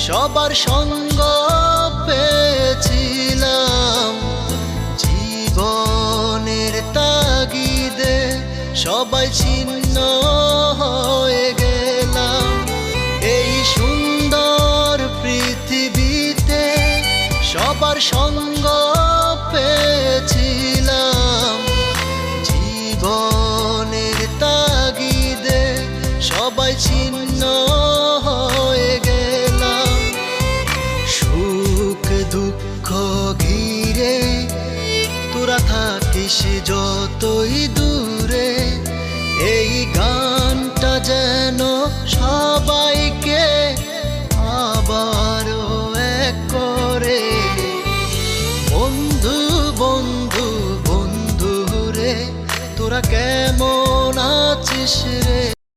সবার সঙ্গ পেয়েছিলাম, জীবনের তাগিদে সবাই ছিন্ন হয়ে গেলাম। এই সুন্দর পৃথিবীতে সবার সঙ্গ পেয়েছিলাম, জীবনের তাগিদে সবাই ছিন্ন হয়ে গেলাম। সুখ দুঃখ ঘিরে তোরা থাকিস যতই